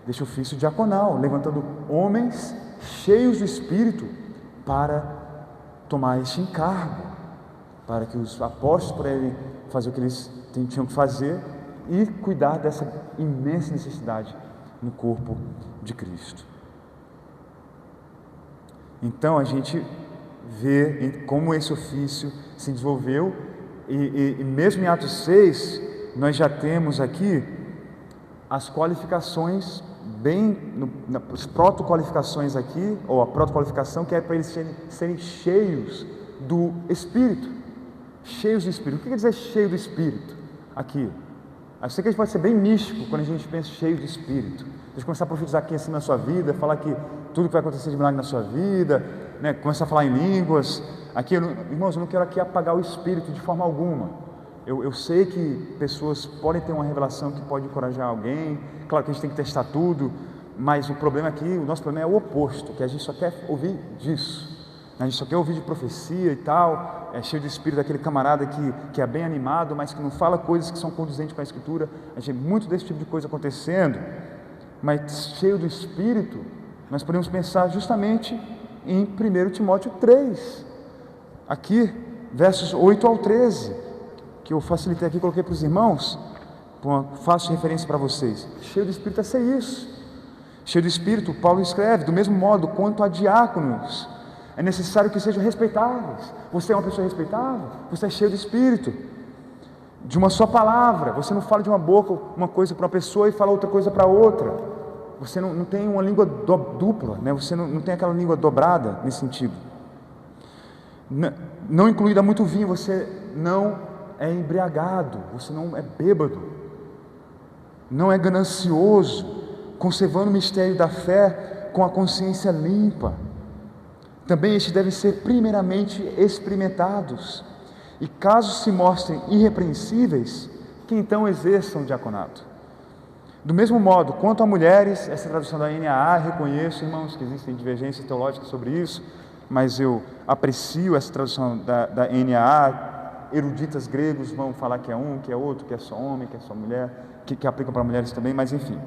desse ofício diaconal, levantando homens cheios do Espírito para tomar este encargo, para que os apóstolos pudessem fazer o que eles tinham que fazer e cuidar dessa imensa necessidade no corpo de Cristo. Então a gente vê como esse ofício se desenvolveu e mesmo em Atos 6 nós já temos aqui as qualificações as protoqualificações aqui, ou a protoqualificação que é para eles serem cheios do Espírito. Cheios do Espírito. O que quer dizer cheio do Espírito aqui? Eu sei que a gente pode ser bem místico quando a gente pensa cheio do Espírito. Deixa eu começar a profetizar aqui assim na sua vida, falar que tudo que vai acontecer de milagre na sua vida, né? Começar a falar em línguas. Aqui, irmãos, eu não quero aqui apagar o Espírito de forma alguma. Eu sei que pessoas podem ter uma revelação que pode encorajar alguém. Claro que a gente tem que testar tudo, mas o problema aqui, o nosso problema é o oposto, que a gente só quer ouvir disso. A gente só quer ouvir de profecia e tal, é cheio de espírito, daquele camarada que é bem animado, mas que não fala coisas que são condizentes com a Escritura. A gente tem muito desse tipo de coisa acontecendo, mas cheio do Espírito, nós podemos pensar justamente em 1 Timóteo 3, aqui, versos 8 ao 13, que eu facilitei aqui, coloquei para os irmãos, uma fácil referência para vocês. Cheio do Espírito é ser isso. Cheio do Espírito, Paulo escreve, do mesmo modo quanto a diáconos, é necessário que sejam respeitáveis. Você é uma pessoa respeitável? Você é cheio do Espírito, de uma só palavra. Você não fala de uma boca uma coisa para uma pessoa e fala outra coisa para outra. Você não tem uma língua dupla, né? Você não tem aquela língua dobrada nesse sentido. Não incluída muito vinho, você não é embriagado, você não é bêbado, não é ganancioso, conservando o mistério da fé com a consciência limpa. Também estes devem ser primeiramente experimentados, e caso se mostrem irrepreensíveis, que então exerçam o diaconato. Do mesmo modo, quanto a mulheres, essa tradução da NAA, reconheço, irmãos, que existem divergências teológicas sobre isso, mas eu aprecio essa tradução da NAA. Eruditas gregos vão falar que é um, que é outro, que é só homem, que é só mulher, que aplicam para mulheres também, mas enfim.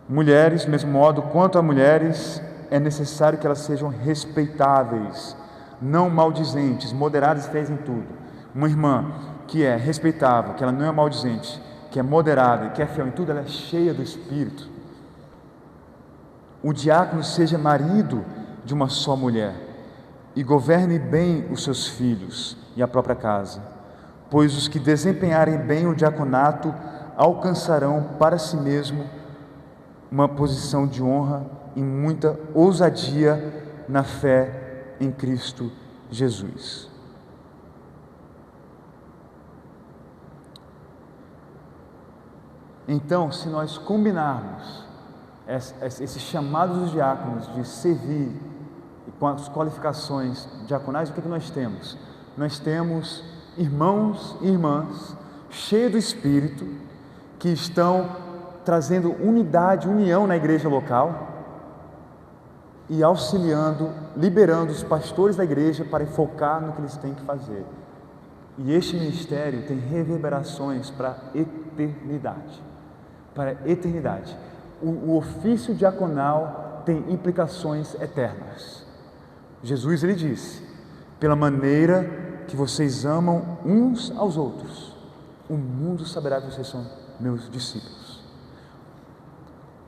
Mulheres, do mesmo modo, quanto a mulheres, é necessário que elas sejam respeitáveis, não maldizentes, moderadas e fiéis em tudo. Uma irmã que é respeitável, que ela não é maldizente, que é moderada e que é fiel em tudo, ela é cheia do Espírito. O diácono seja marido de uma só mulher, e governe bem os seus filhos e a própria casa, pois os que desempenharem bem o diaconato alcançarão para si mesmo uma posição de honra e muita ousadia na fé em Cristo Jesus. Então, se nós combinarmos esses chamados dos diáconos de servir com as qualificações diaconais, o que nós temos? Nós temos irmãos e irmãs cheios do Espírito, que estão trazendo unidade, união na igreja local e auxiliando, liberando os pastores da igreja para focar no que eles têm que fazer. E este ministério tem reverberações para a eternidade. Para a eternidade. O ofício diaconal tem implicações eternas. Jesus, ele disse: pela maneira que vocês amam uns aos outros, o mundo saberá que vocês são meus discípulos.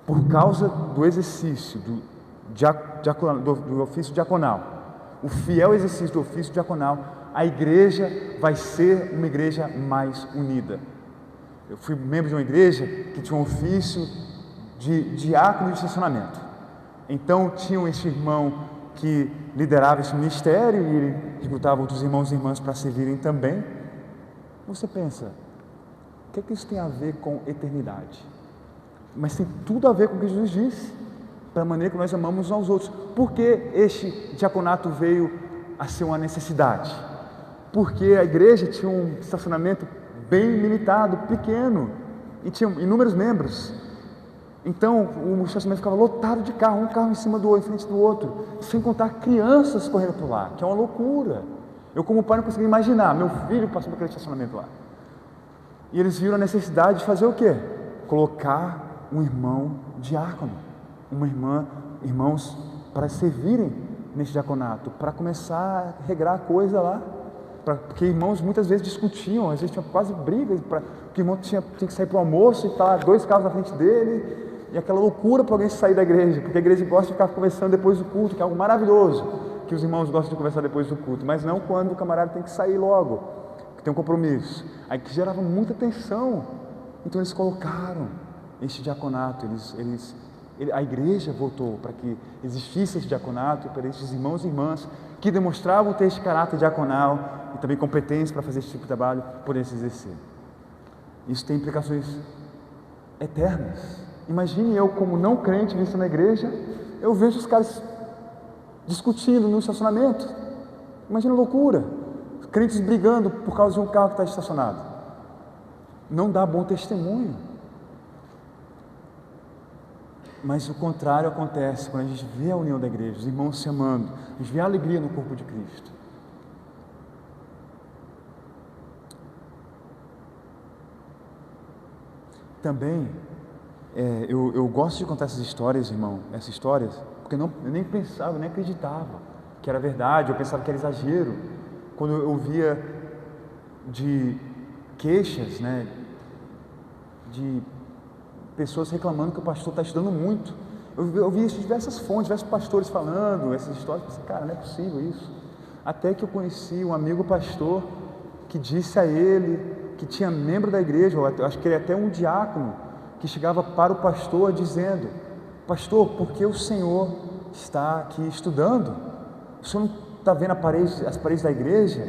Por causa do exercício do ofício diaconal, o fiel exercício do ofício diaconal, a igreja vai ser uma igreja mais unida. Eu fui membro de uma igreja que tinha um ofício de diácono de estacionamento. Então tinha esse irmão que liderava esse ministério e ele recrutava outros irmãos e irmãs para servirem também. Você pensa, o que é que isso tem a ver com eternidade? Mas tem tudo a ver com o que Jesus disse, para a maneira que nós amamos uns aos outros. Por que este diaconato veio a ser uma necessidade? Porque a igreja tinha um estacionamento bem limitado, pequeno, e tinha inúmeros membros. Então o estacionamento ficava lotado de carro, um carro em cima do outro, em frente do outro, sem contar crianças correndo por lá, que é uma loucura. Eu, como pai, não conseguia imaginar, meu filho passou por aquele estacionamento lá. E eles viram a necessidade de fazer o quê? Colocar um irmão diácono, uma irmã, irmãos para servirem nesse diaconato, para começar a regrar a coisa lá. Porque irmãos muitas vezes discutiam, às vezes tinha quase brigas, porque o irmão tinha que sair para o almoço e tá 2 carros na frente dele, e aquela loucura para alguém sair da igreja, porque a igreja gosta de ficar conversando depois do culto, que é algo maravilhoso, que os irmãos gostam de conversar depois do culto, mas não quando o camarada tem que sair logo, que tem um compromisso. Aí que gerava muita tensão. Então eles colocaram este diaconato, a igreja votou para que existisse esse diaconato, para esses irmãos e irmãs que demonstravam ter esse caráter diaconal e também competência para fazer esse tipo de trabalho, poder se exercer. Isso tem implicações eternas. Imagine eu, como não crente, visto na igreja, eu vejo os caras discutindo no estacionamento. Imagina a loucura, crentes brigando por causa de um carro que está estacionado. Não dá bom testemunho. Mas o contrário acontece quando a gente vê a união da igreja, os irmãos se amando, a gente vê a alegria no corpo de Cristo. Também, eu gosto de contar essas histórias, irmão, porque eu nem pensava, eu nem acreditava que era verdade, eu pensava que era exagero. Quando eu via de queixas, né, de pessoas reclamando que o pastor está estudando muito. Eu vi isso de diversas fontes, diversos pastores falando essas histórias. Eu pensei, cara, não é possível isso. Até que eu conheci um amigo pastor que disse a ele que tinha membro da igreja, eu acho que ele é até um diácono, que chegava para o pastor dizendo: pastor, por que o senhor está aqui estudando? O senhor não está vendo as paredes da igreja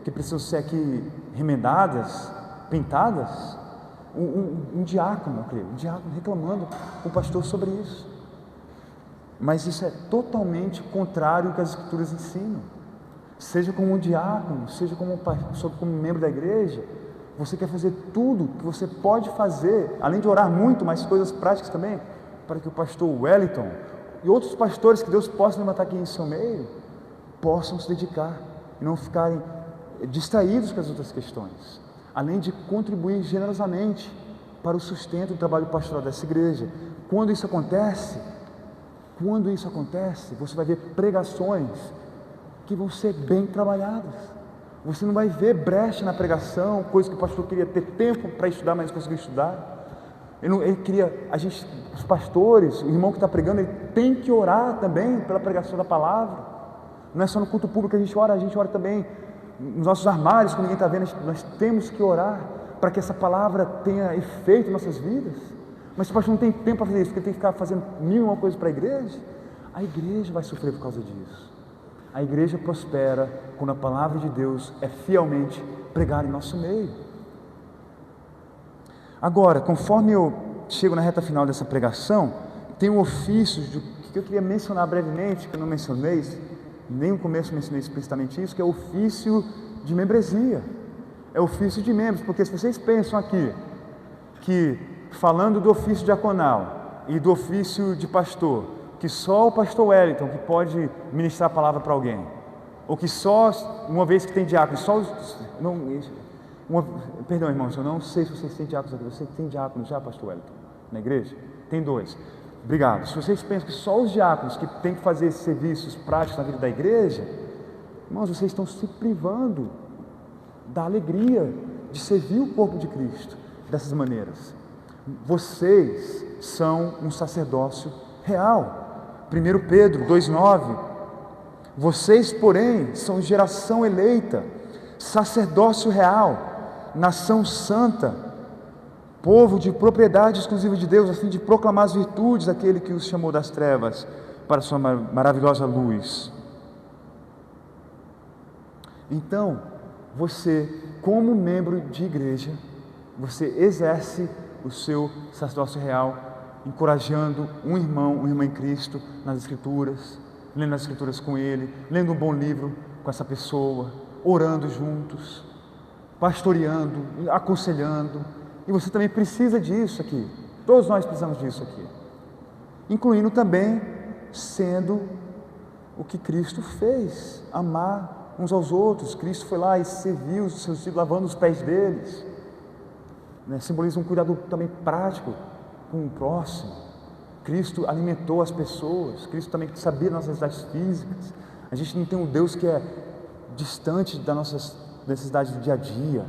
que precisam ser aqui remendadas, pintadas? Um diácono, eu creio, um diácono reclamando com o pastor sobre isso. Mas isso é totalmente contrário ao que as escrituras ensinam. Seja como um diácono, seja como membro da igreja, você quer fazer tudo que você pode fazer, além de orar muito, mas coisas práticas também, para que o pastor Wellington e outros pastores que Deus possa levantar aqui em seu meio, possam se dedicar e não ficarem distraídos com as outras questões, além de contribuir generosamente para o sustento do trabalho pastoral dessa igreja. Quando isso acontece, você vai ver pregações que vão ser bem trabalhadas. Você não vai ver brecha na pregação, coisa que o pastor queria ter tempo para estudar, mas não conseguiu estudar. Ele queria, os pastores, o irmão que está pregando, ele tem que orar também pela pregação da palavra, Não é só no culto público que a gente ora também nos nossos armários, quando ninguém está vendo. Nós temos que orar para que essa palavra tenha efeito em nossas vidas. Mas se o pastor não tem tempo para fazer isso, porque ele tem que ficar fazendo mil e uma coisas para a igreja vai sofrer por causa disso. A igreja prospera quando a palavra de Deus é fielmente pregada em nosso meio. Agora, conforme eu chego na reta final dessa pregação, tem um ofício que eu queria mencionar brevemente, que eu não mencionei, nem no começo mencionei explicitamente isso, que é o ofício de membresia. É o ofício de membros, porque se vocês pensam aqui, que falando do ofício diaconal e do ofício de pastor, que só o pastor Wellington que pode ministrar a palavra para alguém, ou que só, uma vez que tem diácono, perdão, irmãos, eu não sei se vocês têm diáconos aqui. Você tem diácono já, pastor Wellington, na igreja? Tem 2. Obrigado. Se vocês pensam que só os diáconos que têm que fazer esses serviços práticos na vida da igreja, irmãos, vocês estão se privando da alegria de servir o corpo de Cristo dessas maneiras. Vocês são um sacerdócio real. 1 Pedro 2,9: vocês, porém, são geração eleita, sacerdócio real, nação santa, povo de propriedade exclusiva de Deus, a fim de proclamar as virtudes daquele que os chamou das trevas para a sua maravilhosa luz. Então, você, como membro de igreja, você exerce o seu sacerdócio real, encorajando um irmão, uma irmã em Cristo nas Escrituras, lendo as Escrituras com ele, lendo um bom livro com essa pessoa, orando juntos, pastoreando, aconselhando. E você também precisa disso aqui. Todos nós precisamos disso aqui. Incluindo também sendo o que Cristo fez, amar uns aos outros. Cristo foi lá e serviu os seus discípulos, lavando os pés deles. Simboliza um cuidado também prático com o próximo. Cristo alimentou as pessoas. Cristo também sabia das nossas necessidades físicas. A gente não tem um Deus que é distante das nossas necessidades do dia a dia.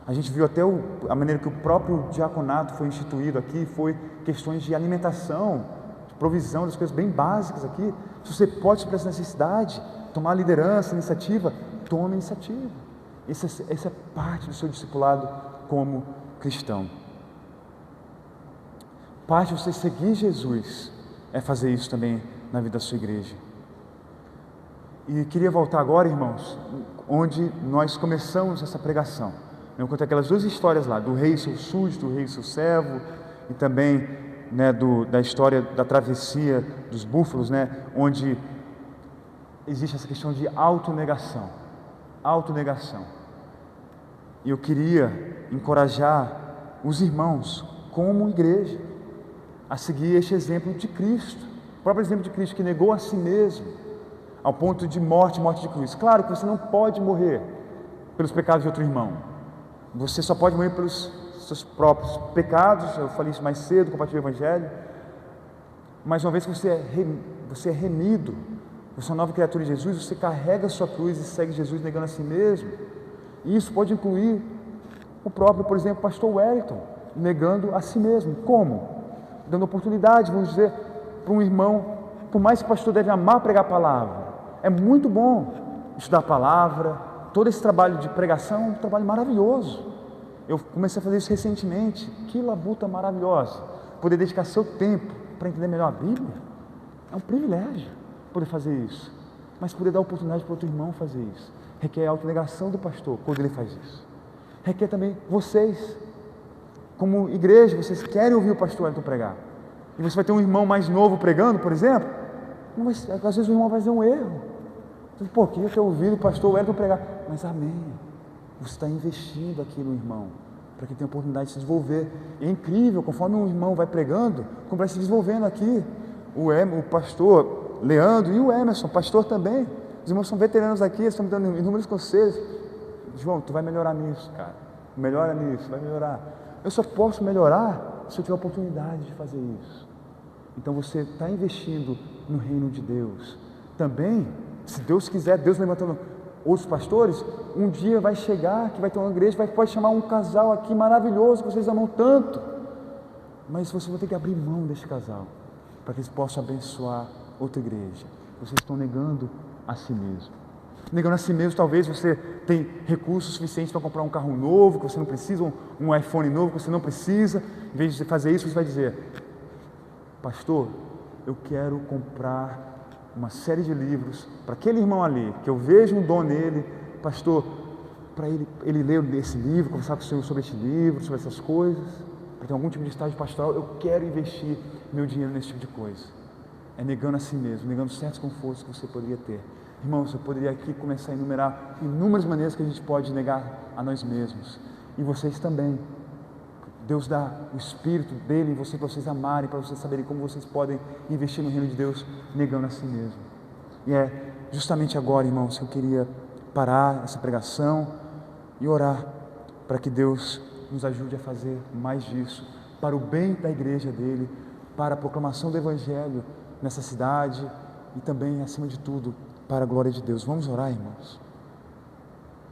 A gente viu até a maneira que o próprio diaconato foi instituído aqui, foi questões de alimentação, de provisão, das coisas bem básicas aqui. Se você pode suprir essa necessidade, tomar liderança, iniciativa, tome iniciativa. Essa é parte do seu discipulado como cristão. Parte de você seguir Jesus é fazer isso também na vida da sua igreja. E queria voltar agora, irmãos, onde nós começamos essa pregação. Eu contei aquelas 2 histórias lá, do rei e seu súdito, do rei e seu servo, e também da história da travessia dos búfalos, onde existe essa questão de autonegação. E eu queria encorajar os irmãos, como igreja, a seguir este exemplo de Cristo, o próprio exemplo de Cristo, que negou a si mesmo, ao ponto de morte de cruz. Claro que você não pode morrer pelos pecados de outro irmão. Você só pode morrer pelos seus próprios pecados. Eu falei isso mais cedo, compartilhei o Evangelho. Mas uma vez que você é remido, você é uma nova criatura de Jesus, você carrega a sua cruz e segue Jesus negando a si mesmo. E isso pode incluir o próprio, por exemplo, pastor Wellington, negando a si mesmo. Como? Dando oportunidade, vamos dizer, para um irmão, por mais que o pastor deve amar pregar a palavra, é muito bom estudar a palavra. Todo esse trabalho de pregação é um trabalho maravilhoso. Eu comecei a fazer isso recentemente. Que labuta maravilhosa. Poder dedicar seu tempo para entender melhor a Bíblia. É um privilégio poder fazer isso. Mas poder dar oportunidade para outro irmão fazer isso. Requer a autonegação do pastor quando ele faz isso. Requer também vocês, como igreja, vocês querem ouvir o pastor Wellington pregar. E você vai ter um irmão mais novo pregando, por exemplo. Às vezes o irmão vai fazer um erro. Pô, queria ter ouvido o pastor Wellington pregar. Mas amém, você está investindo aqui no irmão, para que ele tenha a oportunidade de se desenvolver. E é incrível, conforme um irmão vai pregando, como vai se desenvolvendo aqui. O pastor Leandro e o Emerson, pastor também. Os irmãos são veteranos aqui, eles estão me dando inúmeros conselhos. João, tu vai melhorar nisso, cara. Melhora nisso, vai melhorar. Eu só posso melhorar se eu tiver a oportunidade de fazer isso. Então você está investindo no reino de Deus. Também, se Deus quiser, Deus levantando outros pastores, um dia vai chegar que vai ter uma igreja, pode chamar um casal aqui maravilhoso, que vocês amam tanto, mas você vai ter que abrir mão desse casal, para que eles possam abençoar outra igreja. Vocês estão negando a si mesmo. Negando a si mesmo, talvez você tenha recursos suficientes para comprar um carro novo, que você não precisa, um iPhone novo que você não precisa. Em vez de você fazer isso, você vai dizer: pastor, eu quero comprar uma série de livros para aquele irmão ali, que eu vejo um dom nele, pastor, para ele ler esse livro, conversar com o Senhor sobre esse livro, sobre essas coisas, para ter algum tipo de estágio pastoral, eu quero investir meu dinheiro nesse tipo de coisa. É negando a si mesmo, negando certos confortos que você poderia ter. Irmãos, eu poderia aqui começar a enumerar inúmeras maneiras que a gente pode negar a nós mesmos, e vocês também. Deus dá o Espírito dele em você para vocês amarem, para vocês saberem como vocês podem investir no reino de Deus, negando a si mesmo. E é justamente agora, irmãos, que eu queria parar essa pregação e orar para que Deus nos ajude a fazer mais disso, para o bem da igreja dele, para a proclamação do Evangelho nessa cidade e também, acima de tudo, para a glória de Deus. Vamos orar, irmãos?